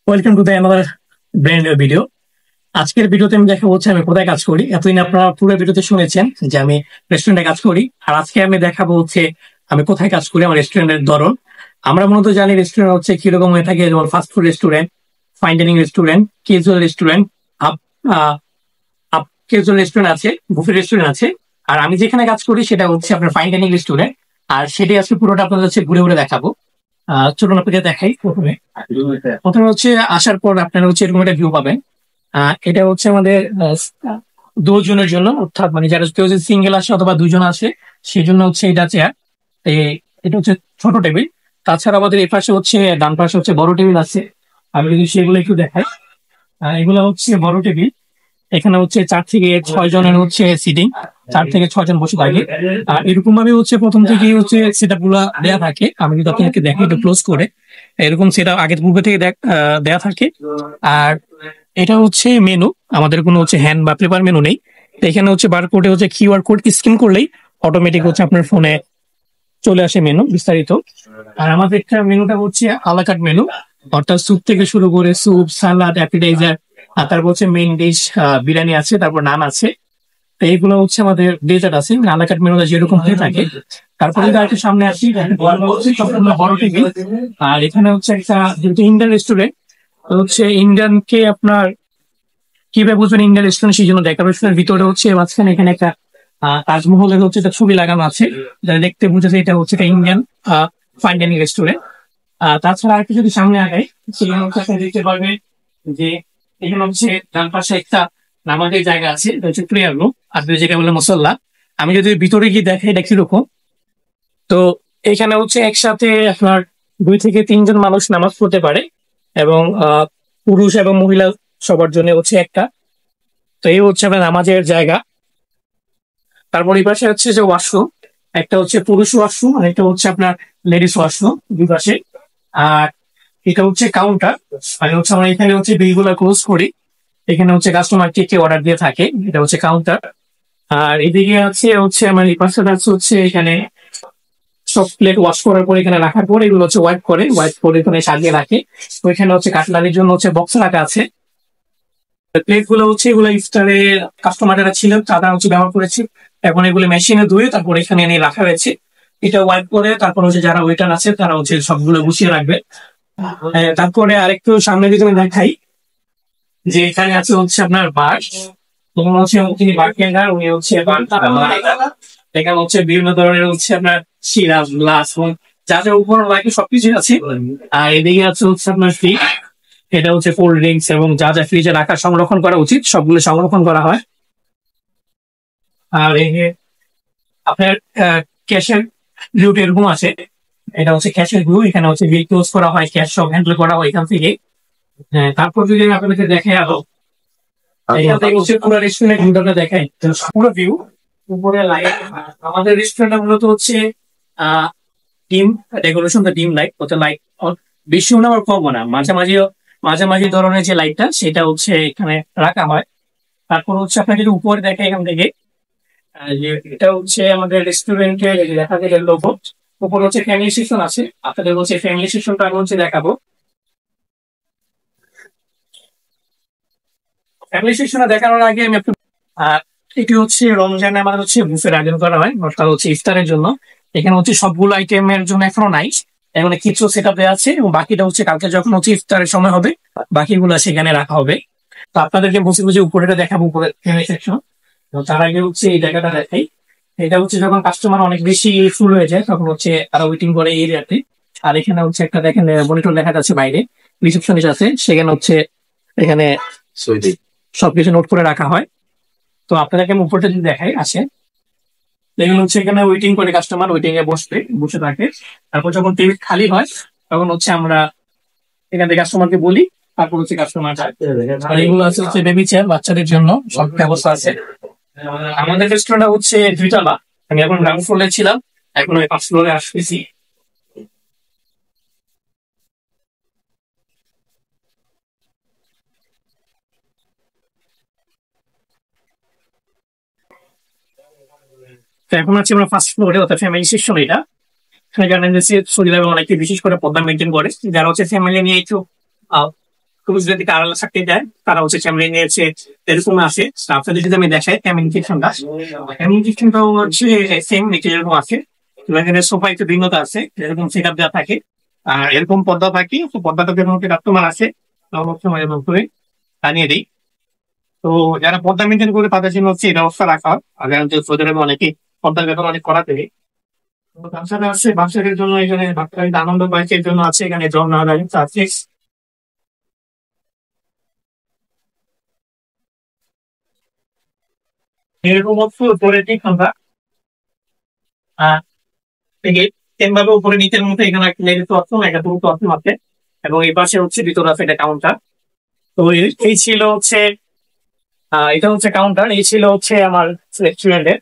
Welcome to the another brand new video. আজকের ভিডিওতে আমি দেখাবো হচ্ছে আমি কোথায় কাজ করি। এতদিন আপনারা পুরো ভিডিওতে শুনেছেন যে আমি রেস্টুরেন্টে কাজ করি, আর আজকে আমি দেখাবো হচ্ছে আমি কোথায় কাজ করি, আমার রেস্টুরেন্টের ধরন। আমরা মূলত জানি রেস্টুরেন্ট হচ্ছে কিরকম হয়ে থাকে, যেমন fast food restaurant, fine dining restaurant, casual restaurant, up up casual restaurant আছে, বুফে রেস্টুরেন্ট আছে। আর আমি যেখানে কাজ করি সেটা হচ্ছে আপনার ফাইন ডাইনিং রেস্টুরেন্ট, আর সেটাই আজকে পুরোটা আপনাদের হচ্ছে ঘুরে ঘুরে দেখাবো। চলুন আপনাকে দেখাই। প্রথমে প্রথমে হচ্ছে আসার পর আপনারা হচ্ছে এরকম একটা ভিউ পাবেন। এটা হচ্ছে আমাদের দুজনের জন্য, অর্থাৎ মানে যারা কেউ যদি সিঙ্গেল আসে অথবা দুজন আসে সেই জন্য হচ্ছে এটা চেয়ার। এটা হচ্ছে ছোট টেবিল। তাছাড়া আমাদের এই পাশে হচ্ছে ডান পাশে হচ্ছে বড় টেবিল আছে। আমি যদি সেগুলো একটু দেখাই, এগুলো হচ্ছে বড় টেবিল। এখানে হচ্ছে 4 থেকে 6 জনের হচ্ছে সিটিং, 4 থেকে 6 জন বসে থাকে। আর এরকম ভাবে হচ্ছে প্রথম থেকেই হচ্ছে সেটা গুলা দেয়া থাকে। আমি যদি আপনাকে দেখি একটু ক্লোজ করে, এরকম সেটা আগে পূর্বে থেকে দেয়া থাকে। আর এটা হচ্ছে মেনু, আমাদের কোনো হচ্ছে হ্যান্ড বা পেপার মেনু নেই। তো এখানে হচ্ছে বারকোডে হচ্ছে কিউআর কোড স্ক্যান করলেই অটোমেটিক হচ্ছে আপনার ফোনে চলে আসে মেনু বিস্তারিত। আর আমাদের একটা মেনুটা হচ্ছে আলাকাট মেনু, অর্থাৎ স্যুপ থেকে শুরু করে স্যুপ, সালাদ, অ্যাপিটাইজার, আর তারপর হচ্ছে মেইন ডিশ, বিরিয়ানি আছে, তারপর নান আছে। তো এইগুলো হচ্ছে আমাদের ডেজার্ট আছে, আলাকাট মেনুটা যেরকম হয়ে থাকে। তারপরে যদি আরেকটু সামনে আসি, বড় টেবিল। আর এখানে হচ্ছে একটা, যেহেতু ইন্ডিয়ান রেস্টুরেন্ট, তো হচ্ছে ইন্ডিয়ানকে আপনার কিভাবে বুঝবেন ইন্ডিয়ান রেস্টুরেন্ট, সেই জন্য ডেকোরেশনের ভিতরে হচ্ছে মাঝখানে এখানে একটা তাজমহলের হচ্ছে একটা ছবি লাগানো আছে, যা দেখতে বুঝেছে এটা হচ্ছে একটা ইন্ডিয়ান ফাইন ডাইনিং রেস্টুরেন্ট। তাছাড়া আর কিছু যদি সামনে আগাই, সেখানে হচ্ছে আপনি দেখতে পারবেন যে এখানে হচ্ছে ডান পাশে একটা নামাজের জায়গা আছে, এটা হচ্ছে প্রেয়ার রুম, আর দুই জায়গায় বলে মুসল্লা। আমি যদি ভিতরে গিয়ে দেখাই এটা কিরকম, তো এখানে হচ্ছে একসাথে আপনার 2 থেকে 3 জন মানুষ নামাজ পড়তে পারে, এবং পুরুষ এবং মহিলা সবার জন্য হচ্ছে একটা। তো এই হচ্ছে আপনার নামাজের জায়গা। তারপর এই পাশে হচ্ছে যে ওয়াশরুম, একটা হচ্ছে পুরুষ ওয়াশরুম আর একটা হচ্ছে আপনার লেডিস ওয়াশরুম, দুই পাশে। আর এটা হচ্ছে কাউন্টার, মানে হচ্ছে আমরা এখানে হচ্ছে বিলগুলো ক্লোজ করি। এখানে হচ্ছে কাস্টমার কে অর্ডার দিয়ে থাকে, এটা হচ্ছে কাউন্টার। আর এদিকে আছে হচ্ছে আমার এই পাশে হচ্ছে এখানে সব প্লেট ওয়াশ করার পর এখানে রাখার পর এগুলো হচ্ছে ওয়াইপ করে এখানে সাজিয়ে রাখে। তো এখানে হচ্ছে কাটলারির জন্য হচ্ছে বক্স রাখা আছে। প্লেট গুলো হচ্ছে এগুলো ইফতারে কাস্টমাররা ছিল তারা হচ্ছে ব্যবহার করেছে, এখন এগুলো মেশিনে ধুয়ে তারপর এখানে এনে রাখা হয়েছে। এটা ওয়াইপ করে তারপর হচ্ছে যারা ওয়েটার আছে তারা হচ্ছে সবগুলো গুছিয়ে রাখবে। তারপরে আরেকটু সামনে যদি আমি দেখাই, যে এখানে আছে হচ্ছে আপনার বার, তখন হচ্ছে তিনি বার কেনার, উনি হচ্ছে এখানে হচ্ছে বিভিন্ন ধরনের হচ্ছে আপনার সিরাপ, গ্লাস, যা যা উপর লাগে সবকিছু আছে। আর এদিকে আছে হচ্ছে আপনার ফ্রিজ, এটা হচ্ছে কোল্ড ড্রিঙ্কস এবং যা যা ফ্রিজে রাখা সংরক্ষণ করা উচিত সবগুলো সংরক্ষণ করা হয়। আর এই যে আপনার ক্যাশের ভিউটা এরকম আছে, এটা হচ্ছে ক্যাশের ভিউ, এখানে হচ্ছে বিল ক্লোজ করা হয়, ক্যাশ সব হ্যান্ডেল করা হয় এখান থেকে। তারপর যদি আমি আপনাদেরকে দেখে আরো, এখান থেকে হচ্ছে পুরো রেস্টুরেন্টের ভিউটা দেখাই, পুরো ভিউ উপরে লাইট। আমাদের রেস্টুরেন্টটা মূলত হচ্ছে ডিম ডেকোরেশনটা ডিম লাইট, ওতে লাইট বেশিও না আবার কমও না, মাঝামাঝি ধরনের যে লাইটটা সেটা হচ্ছে এখানে রাখা হয়। তারপর হচ্ছে আপনাকে যদি উপরে দেখে এখান থেকে, যে এটা হচ্ছে আমাদের রেস্টুরেন্টের দেখা যায় লোগো। উপরে হচ্ছে ফ্যামিলি সেকশন আছে, আপনাদের হচ্ছে ফ্যামিলি সেকশনটা আমি হচ্ছে দেখাবো। ফ্যামিলি সেকশনে দেখানোর আগে আমি একটু, এটি হচ্ছে রমজানে আমাদের হচ্ছে বুফের আয়োজন করা হয়, অর্থাৎ হচ্ছে ইফতারের জন্য। এখানে হচ্ছে সবগুলো আইটেমের জন্য এখনো নাই, এখানে কিছু সেট আপ দেওয়া আছে এবং বাকিটা হচ্ছে কালকে যখন হচ্ছে ইফতারের সময় হবে বাকিগুলো সেখানে রাখা হবে। তো আপনাদেরকে বলছি যে উপরেটা দেখাবো, উপরে ফ্যামিলি সেকশন। তার আগে হচ্ছে এই জায়গাটা দেখাই। এটা হচ্ছে যখন কাস্টমার অনেক বেশি ফুল হয়ে যায় তখন হচ্ছে তারা ওয়েটিং করে এই এরিয়াতে। আর এখানে হচ্ছে একটা দেখেন মনিটর লেখা যাচ্ছে বাইরে, রিসেপশনিস্ট আছে, সেখানে হচ্ছে এখানে সবকিছু নোট করে রাখা হয়। তো আপনাদেরকে আমি উপরটা যদি দেখাই আসে, দেখুন হচ্ছে এখানে ওয়েটিং করে কাস্টমার, ওয়েটিং এ বসে থাকে। তারপর যখন টেবিল খালি হয় তখন হচ্ছে আমরা এখান থেকে কাস্টমারকে বলি, তারপর হচ্ছে কাস্টমার যায়। আর এগুলো আছে হচ্ছে বেবি চেয়ার, বাচ্চাদের জন্য সব ব্যবস্থা আছে। আমাদের রেস্টুরেন্ট হচ্ছে 2 তলা, আমি এখন গ্রাউন্ড ফ্লোরে ছিলাম, এখন ওই 5 ফ্লোরে আসতেছি। তো এখন আছি আমরা ফার্স্ট ফ্লোরে, অর্থাৎ ফ্যামিলি সেকশন। এটা এখানে জানেন যে সৌদি আরবে অনেকে বিশেষ করে পর্দা মেনটেন করে, যারা হচ্ছে ফ্যামিলি নিয়ে একটু খুবই যদি কারালা থাকতে যায় তারা হচ্ছে ক্যামেরা নিয়েছে এরকম আসে। আপনাদের যদি আমি দেখাই কমিউনিকেশনটা, কমিউনিকেশনটাও হচ্ছে সেম নিচে যেরকম আছে, এখানে সোফা একটু ভিন্নতা আছে, এরকম সেট আপ দেওয়া থাকে। আর এরকম পর্দা থাকে, তো পর্দাটা যখন কাস্টমার আছে তখন সময় এরকম করে টানিয়ে দিই। তো যারা পর্দা মেনটেন করে তাদের জন্য হচ্ছে এই ব্যবস্থা রাখা হয়। আর সৌদি আরবে অনেকে পর্দার ব্যাপার অনেক করা থাকে। তো বাচ্চারা আছে, বাচ্চাদের জন্য এখানে বাচ্চাদের আনন্দ বাইকের জন্য আছে এখানে ঝর্ণা আছে। এরকম হচ্ছে উপরে ঠিক আমরা আহ থেকে সেম ভাবে উপরে নিচের মধ্যে এখানে একটা লেডিস ওয়াশরুম, একটা পুরুষ ওয়াশরুম আছে, এবং এই পাশে হচ্ছে ভিতরে আছে এটা কাউন্টার। তো এই ছিল হচ্ছে এটা হচ্ছে কাউন্টার, এই ছিল হচ্ছে আমার রেস্টুরেন্টের।